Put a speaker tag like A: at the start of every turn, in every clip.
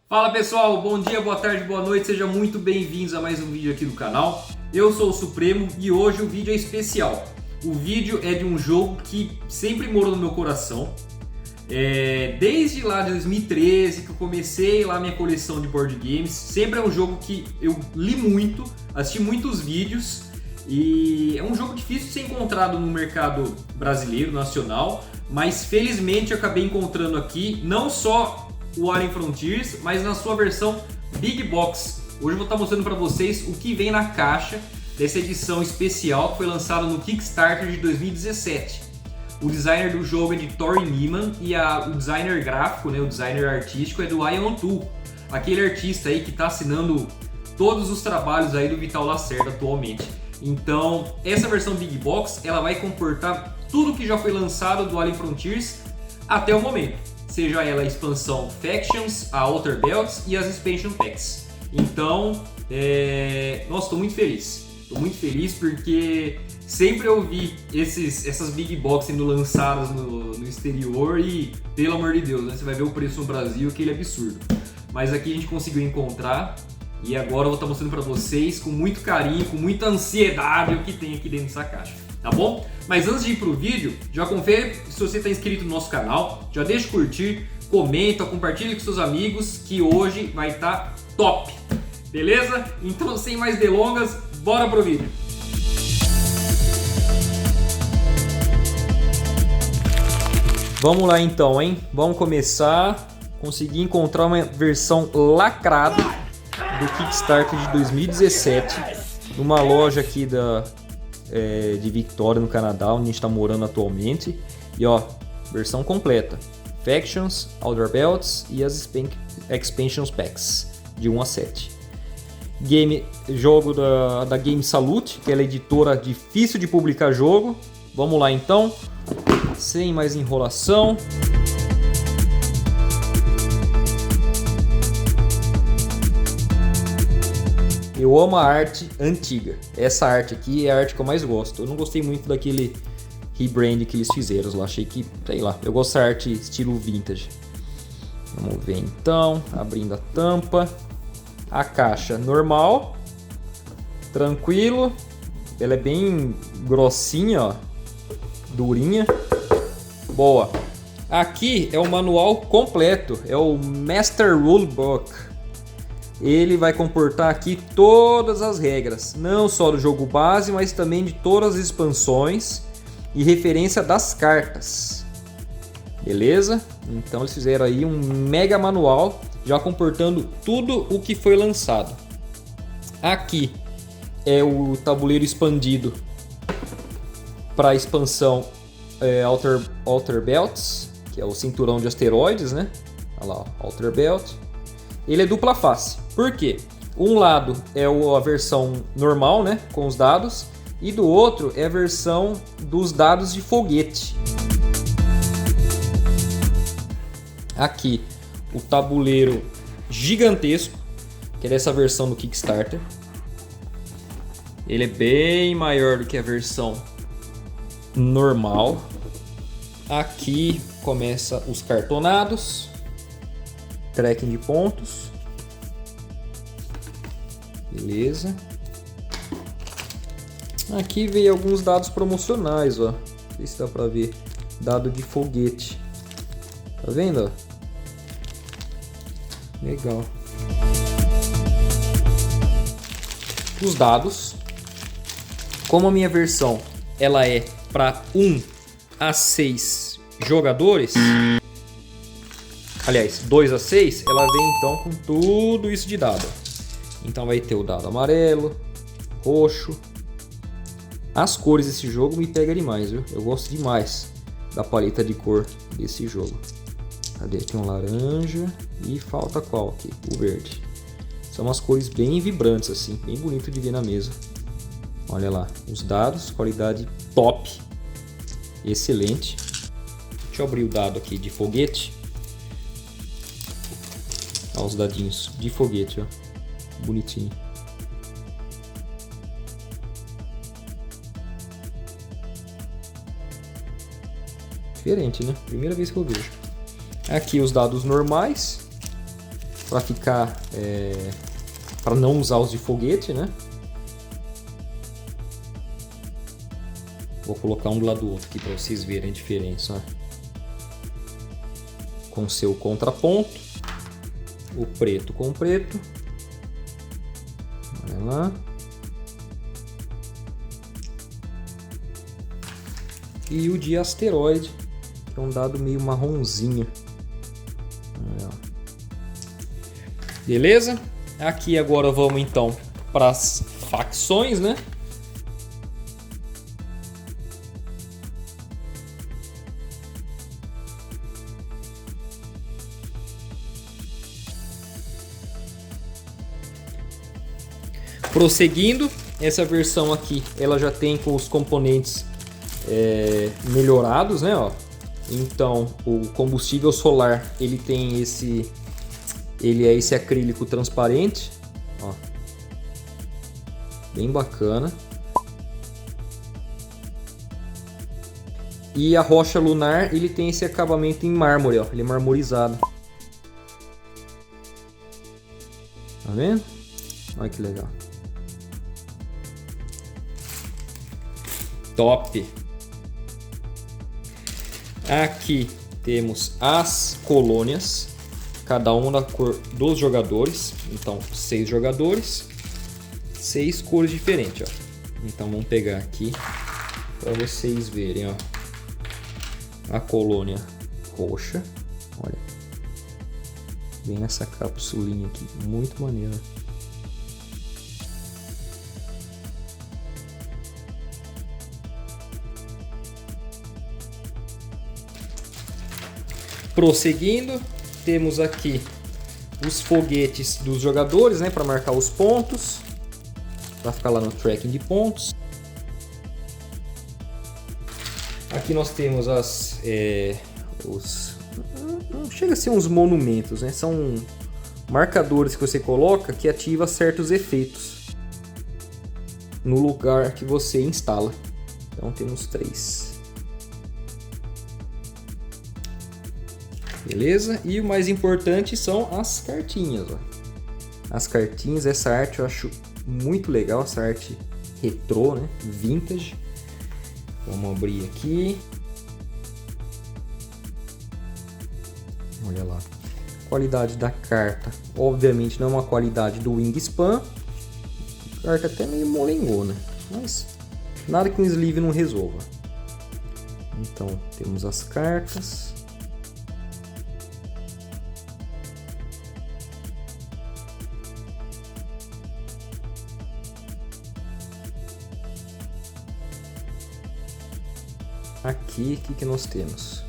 A: Fala pessoal, bom dia, boa tarde, boa noite, sejam muito bem-vindos a mais um vídeo aqui do canal. Eu sou o Supremo e hoje o vídeo é especial. O vídeo é de um jogo que sempre morou no meu coração. Desde lá de 2013 que eu comecei lá minha coleção de board games, sempre é um jogo que eu li muito, assisti muitos vídeos e é um jogo difícil de ser encontrado no mercado brasileiro, nacional, mas felizmente eu acabei encontrando aqui não só o Alien Frontiers, mas na sua versão Big Box. Hoje eu vou estar mostrando para vocês o que vem na caixa dessa edição especial que foi lançada no Kickstarter de 2017. O designer do jogo é de Tori Neiman e o designer gráfico, o designer artístico é do Ion Tu, aquele artista aí que está assinando todos os trabalhos aí do Vital Lacerda atualmente. Então, essa versão Big Box ela vai comportar tudo que já foi lançado do Alien Frontiers até o momento. Seja ela a expansão Factions, a Outer Belts e as Expansion Packs. Então, nossa, estou muito feliz. Estou muito feliz porque sempre eu vi essas Big Box sendo lançadas no exterior e, pelo amor de Deus, você vai ver o preço no Brasil, aquele absurdo. Mas aqui a gente conseguiu encontrar e agora eu vou estar mostrando para vocês com muito carinho, com muita ansiedade o que tem aqui dentro dessa caixa. Tá bom? Mas antes de ir pro vídeo, já confere se você está inscrito no nosso canal, já deixa curtir, comenta, compartilha com seus amigos que hoje vai estar top, beleza? Então sem mais delongas, bora pro vídeo! Vamos lá então, hein? Vamos começar. Consegui encontrar uma versão lacrada do Kickstarter de 2017 numa loja aqui de Victoria, no Canadá, onde a gente está morando atualmente. E ó, versão completa: Factions, Outer Belts e as Expansion Packs de 1 a 7. Jogo da Game Salute, que é a editora difícil de publicar jogo. Vamos lá então, sem mais enrolação. Eu amo a arte antiga. Essa arte aqui é a arte que eu mais gosto. Eu não gostei muito daquele rebrand que eles fizeram lá. Achei que, sei lá, eu gosto da arte estilo vintage. Vamos ver então, abrindo a tampa. A caixa normal, tranquilo. Ela é bem grossinha, ó, durinha. Boa. Aqui é o manual completo, é o Master Rulebook. Ele vai comportar aqui todas as regras, não só do jogo base, mas também de todas as expansões e referência das cartas. Beleza? Então eles fizeram aí um mega manual, já comportando tudo o que foi lançado. Aqui é o tabuleiro expandido para a expansão Outer Belts, que é o cinturão de asteroides, né? Olha lá, Outer Belt. Ele é dupla face. Por quê? Um lado é a versão normal, né, com os dados, e do outro é a versão dos dados de foguete. Aqui o tabuleiro gigantesco, que é dessa versão do Kickstarter. Ele é bem maior do que a versão normal. Aqui começa os cartonados, tracking de pontos. Beleza. Aqui veio alguns dados promocionais, ó. Não sei se dá pra ver. Dado de foguete. Tá vendo, ó? Legal. Os dados. Como a minha versão ela é para 1 a 6 jogadores, aliás, 2 a 6, ela vem então com tudo isso de dado. Então vai ter o dado amarelo, roxo. As cores desse jogo me pegam demais, viu? Eu gosto demais da paleta de cor desse jogo. Cadê? Tem um laranja e falta qual aqui? O verde. São umas cores bem vibrantes assim, bem bonito de ver na mesa. Olha lá, os dados, qualidade top. Excelente. Deixa eu abrir o dado aqui de foguete. Olha os dadinhos de foguete, ó. Bonitinho. Diferente, né? Primeira vez que eu vejo. Aqui os dados normais. para ficar, para não usar os de foguete, né? Vou colocar um do lado do outro aqui para vocês verem a diferença, ó. Com seu contraponto, o preto com preto, olha lá, e o de asteroide, que é um dado meio marronzinho. Beleza? Aqui agora vamos então para as facções, né? Prosseguindo, essa versão aqui, ela já tem com os componentes melhorados, né? Ó. Então, o combustível solar, ele é esse acrílico transparente, ó. Bem bacana. E a rocha lunar, ele tem esse acabamento em mármore, ó. Ele é marmorizado. Tá vendo? Olha que legal. Top! Aqui temos as colônias, cada uma da cor dos jogadores. Então, 6 jogadores, 6 cores diferentes, ó. Então, vamos pegar aqui para vocês verem, ó. A colônia roxa, olha, vem nessa capsulinha aqui, muito maneira. Prosseguindo, temos aqui os foguetes dos jogadores, né, para marcar os pontos, para ficar lá no tracking de pontos. Aqui nós temos não chega a ser uns monumentos, né? São marcadores que você coloca que ativa certos efeitos no lugar que você instala. Então temos 3. Beleza? E o mais importante são as cartinhas, ó. As cartinhas, essa arte eu acho muito legal, essa arte retrô, né? Vintage. Vamos abrir aqui. Olha lá. Qualidade da carta, obviamente não é uma qualidade do Wingspan. Carta até meio molengona, mas nada que um sleeve não resolva. Então temos as cartas. Aqui, o que nós temos?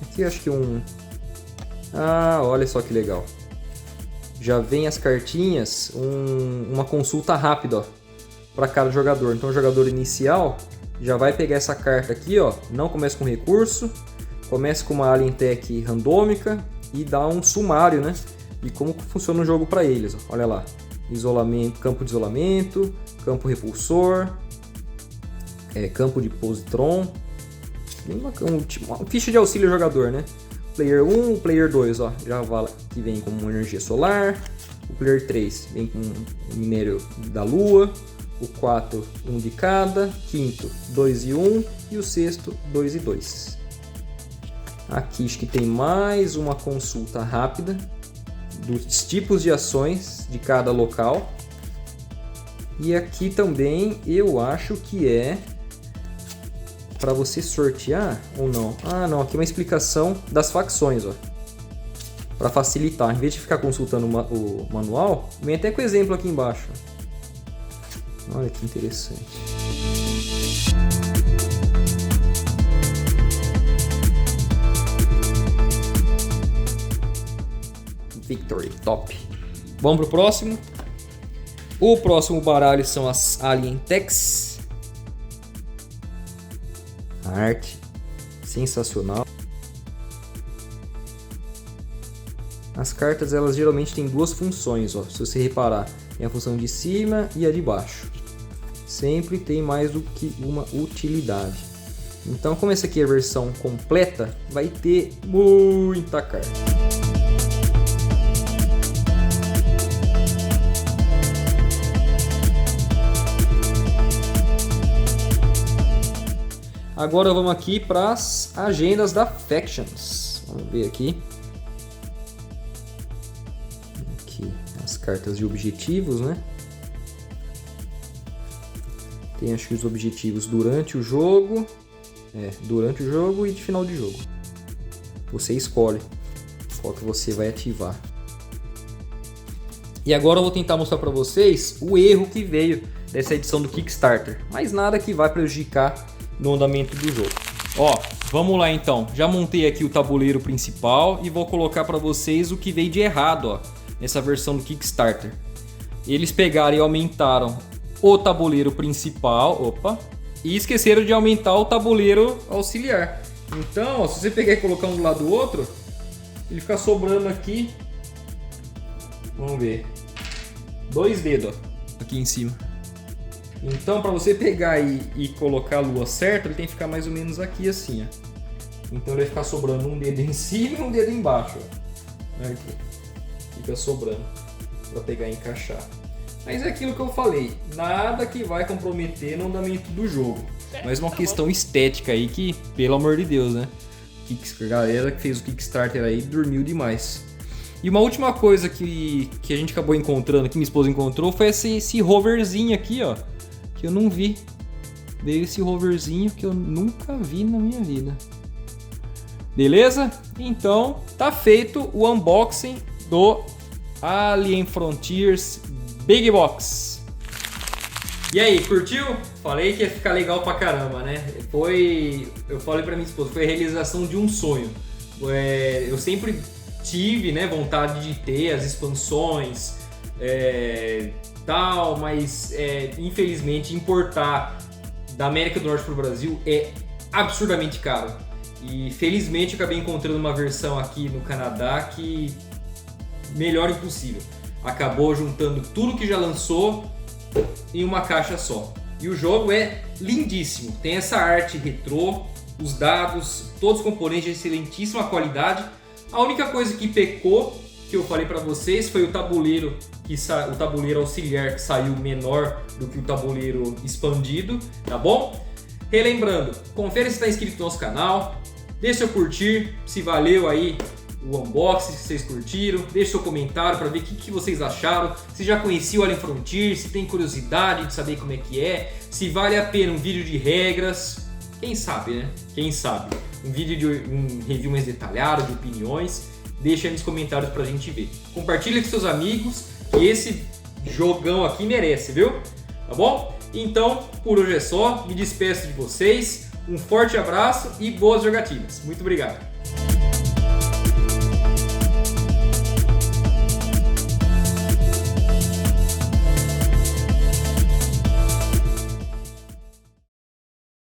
A: Aqui eu acho que olha só que legal. Já vem as cartinhas, uma consulta rápida para cada jogador. Então o jogador inicial já vai pegar essa carta aqui, ó. Não começa com recurso, começa com uma Alien Tech randômica e dá um sumário, né? De como funciona o jogo para eles. Ó. Olha lá, isolamento, campo de isolamento, campo repulsor. Campo de positron, uma ficha de auxílio ao jogador, né? Player 1, o Player 2, ó, já fala que vem com uma energia solar. O Player 3 vem com o minério da Lua. O 4, 1 de cada. Quinto, 2 e 1. E o sexto, 2 e 2. Aqui acho que tem mais uma consulta rápida dos tipos de ações de cada local. E aqui também eu acho que é para você sortear ou não. Ah, não, aqui é uma explicação das facções, ó. Para facilitar, em vez de ficar consultando o manual, vem até com exemplo aqui embaixo. Olha que interessante. Victory, top. Vamos pro próximo. O próximo baralho são as Alien Techs. A arte sensacional. As cartas, elas geralmente têm duas funções, ó. Se você reparar, tem a função de cima e a de baixo. Sempre tem mais do que uma utilidade. Então, como essa aqui é a versão completa, vai ter muita carta. Agora vamos aqui para as agendas da Factions. Vamos ver aqui. Aqui as cartas de objetivos, né? Tem acho que os objetivos durante o jogo. Durante o jogo e de final de jogo. Você escolhe qual que você vai ativar. E agora eu vou tentar mostrar para vocês o erro que veio dessa edição do Kickstarter. Mas nada que vai prejudicar no andamento do jogo. Ó, vamos lá então. Já montei aqui o tabuleiro principal e vou colocar para vocês o que veio de errado, ó, nessa versão do Kickstarter. Eles pegaram e aumentaram o tabuleiro principal, e esqueceram de aumentar o tabuleiro auxiliar. Então, ó, se você pegar e colocar um do lado do outro, ele fica sobrando aqui. Vamos ver. 2 dedos, ó, aqui em cima. Então, para você pegar e colocar a lua certa, ele tem que ficar mais ou menos aqui assim, ó. Então ele vai ficar sobrando um dedo em cima e um dedo embaixo, ó. Aqui. Fica sobrando para pegar e encaixar. Mas é aquilo que eu falei, nada que vai comprometer no andamento do jogo. Mas uma questão estética aí que, pelo amor de Deus, né? A galera que fez o Kickstarter aí dormiu demais. E uma última coisa que a gente acabou encontrando, que minha esposa encontrou, foi esse roverzinho aqui, ó. Que eu não vi. Veio esse roverzinho que eu nunca vi na minha vida. Beleza? Então, tá feito o unboxing do Alien Frontiers Big Box. E aí, curtiu? Falei que ia ficar legal pra caramba, né? Eu falei pra minha esposa, foi a realização de um sonho. Eu sempre tive, né, vontade de ter as expansões, tal, mas infelizmente importar da América do Norte para o Brasil é absurdamente caro. E felizmente eu acabei encontrando uma versão aqui no Canadá que melhor impossível. Acabou juntando tudo que já lançou em uma caixa só. E o jogo é lindíssimo. Tem essa arte retrô, os dados, todos os componentes de excelentíssima qualidade. A única coisa que pecou, que eu falei para vocês, foi o tabuleiro o tabuleiro auxiliar que saiu menor do que o tabuleiro expandido, tá bom? Relembrando, confere se está inscrito no nosso canal, deixa seu curtir, se valeu aí o unboxing, se vocês curtiram, deixe seu comentário para ver o que vocês acharam, se já conhecia o Alien Frontier, se tem curiosidade de saber como é que é, se vale a pena um vídeo de regras, quem sabe, né? Quem sabe? Um vídeo de um review mais detalhado, de opiniões, deixa aí nos comentários pra gente ver. Compartilha com seus amigos, que esse jogão aqui merece, viu? Tá bom? Então, por hoje é só, me despeço de vocês, um forte abraço e boas jogatinas. Muito obrigado!